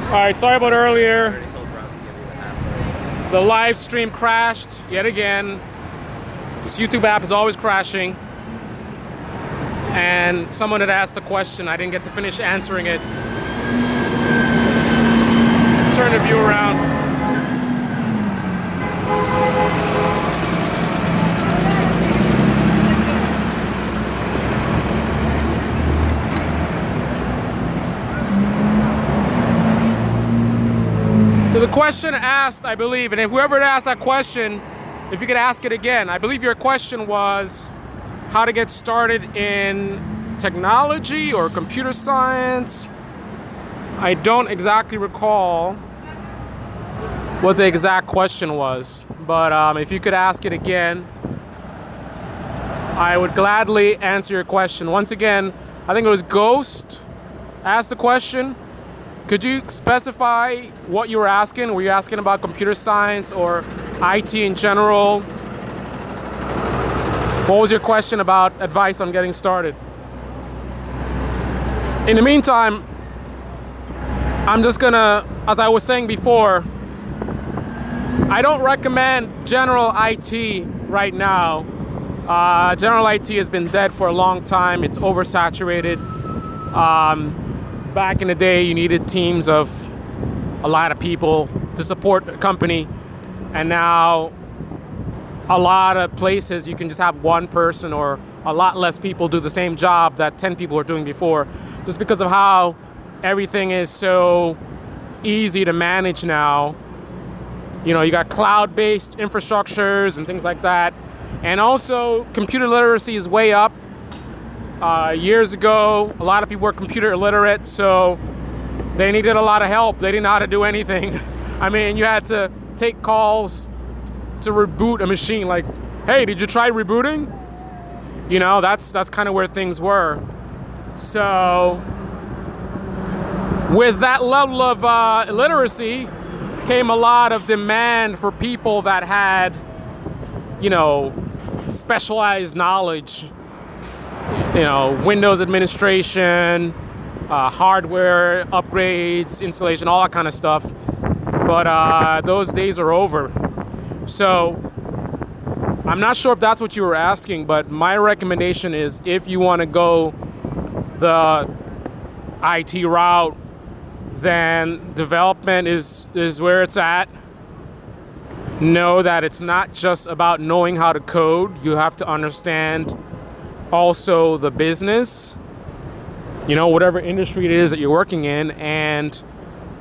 Alright, sorry about earlier. The live stream crashed yet again. This YouTube app is always crashing. And someone had asked a question. I didn't get to finish answering it. Turn the view around. So the question asked, I believe, and if whoever asked that question, if you could ask it again, I believe your question was how to get started in technology or computer science. I don't exactly recall what the exact question was, but if you could ask it again, I would gladly answer your question. Once again, I think it was Ghost asked the question. Could you specify what you were asking? Were you asking about computer science or IT in general? What was your question about advice on getting started? In the meantime, I'm just gonna, as I was saying before, I don't recommend general IT right now. General IT has been dead for a long time. It's oversaturated. Back in the day, you needed teams of a lot of people to support a company, and now a lot of places you can just have one person or a lot less people do the same job that 10 people were doing before, just because of how everything is so easy to manage now. You know, you got cloud-based infrastructures and things like that, and also computer literacy is way up. Years ago, a lot of people were computer illiterate, so they needed a lot of help. They didn't know how to do anything. I mean, you had to take calls to reboot a machine, like, hey, did you try rebooting? You know, that's kind of where things were. So with that level of illiteracy came a lot of demand for people that had, you know, specialized knowledge. You know, Windows administration, hardware upgrades, installation, all that kind of stuff. But those days are over. So I'm not sure if that's what you were asking, but my recommendation is if you want to go the IT route, then development is where it's at. Know that it's not just about knowing how to code. You have to understand also the business, you know, whatever industry it is that you're working in, and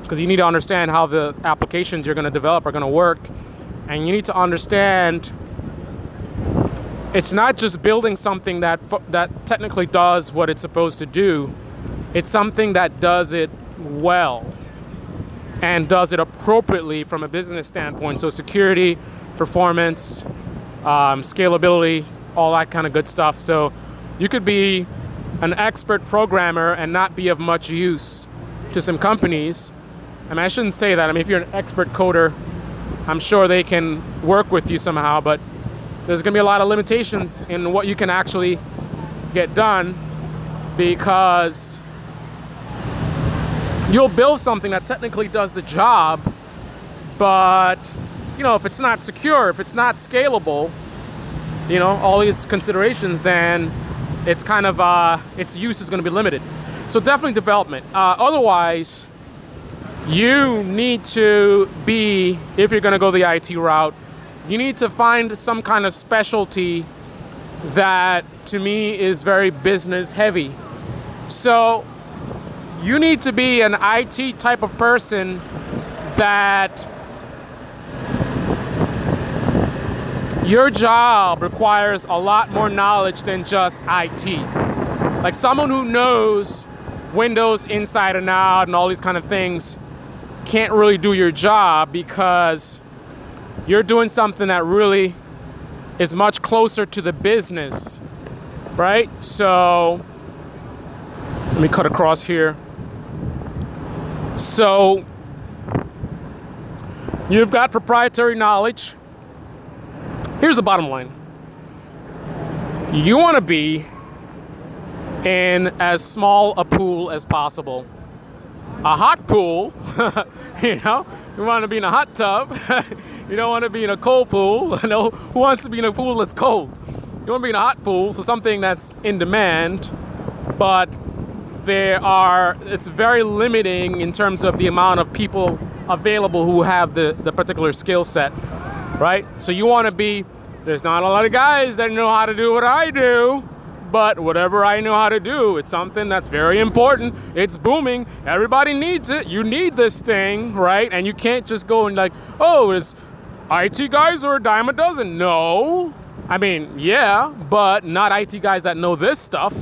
because you need to understand how the applications you're going to develop are going to work, and you need to understand it's not just building something that technically does what it's supposed to do. It's something that does it well and does it appropriately from a business standpoint. So security, performance, scalability, all that kind of good stuff. So you could be an expert programmer and not be of much use to some companies. I mean, I shouldn't say that. I mean, if you're an expert coder, I'm sure they can work with you somehow, but there's gonna be a lot of limitations in what you can actually get done, because you'll build something that technically does the job, but you know, if it's not secure, if it's not scalable, you know, all these considerations, then it's kind of, its use is going to be limited. So definitely development. Otherwise, you need to be, if you're going to go the IT route, you need to find some kind of specialty that, to me, is very business heavy. So you need to be an IT type of person that your job requires a lot more knowledge than just IT. Like someone who knows Windows inside and out and all these kind of things can't really do your job, because you're doing something that really is much closer to the business, right? So let me cut across here. So you've got proprietary knowledge. Here's the bottom line. You want to be in as small a pool as possible. a hot pool. You know, you want to be in a hot tub. You don't want to be in a cold pool. You know, who wants to be in a pool that's cold? You want to be in a hot pool, so something that's in demand, but it's very limiting in terms of the amount of people available who have the particular skill set, right? So you want to be, there's not a lot of guys that know how to do what I do, but whatever I know how to do, it's something that's very important. It's booming. Everybody needs it. You need this thing, right? And you can't just go and like, oh, is IT guys are a dime a dozen? No. I mean, yeah, but not IT guys that know this stuff.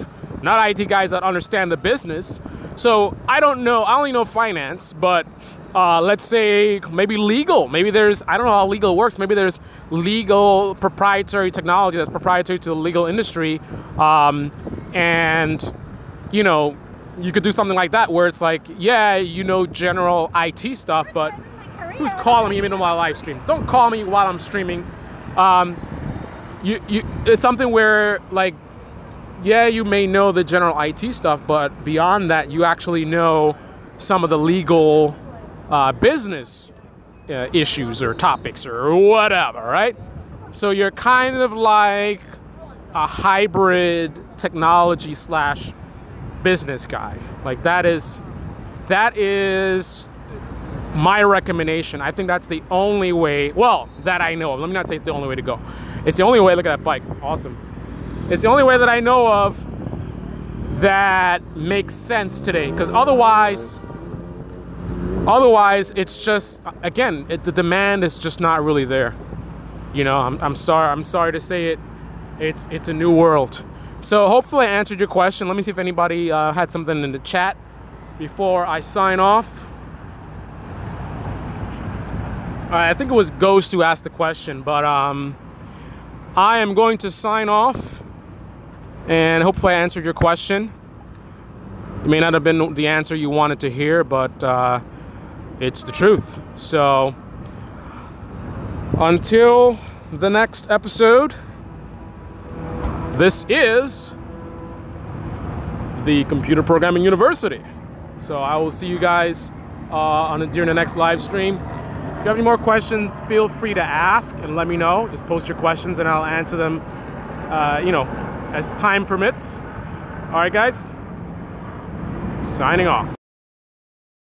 Not IT guys that understand the business. So I don't know, I only know finance, but let's say maybe legal. Maybe there's, I don't know how legal works. Maybe there's legal proprietary technology that's proprietary to the legal industry. And, you know, you could do something like that where it's like, yeah, you know, general IT stuff, but who's calling me even on my live stream? Don't call me while I'm streaming. It's something where like, yeah, you may know the general IT stuff, but beyond that, you actually know some of the legal business issues or topics or whatever, right? So you're kind of like a hybrid technology / business guy. Like that is my recommendation. I think that's the only way, well, that I know of. Let me not say it's the only way to go. It's the only way. Look at that bike. Awesome. It's the only way that I know of that makes sense today, because otherwise it's just, again, the demand is just not really there. You know, I'm sorry to say it. It's a new world. So hopefully I answered your question. Let me see if anybody had something in the chat before I sign off. All right, I think it was Ghost who asked the question, but I am going to sign off. And hopefully I answered your question. It may not have been the answer you wanted to hear, but it's the truth. So until the next episode, this is the Computer Programming University. So I will see you guys during the next live stream. If you have any more questions, feel free to ask and let me know. Just post your questions and I'll answer them, you know, as time permits. All right, guys, signing off.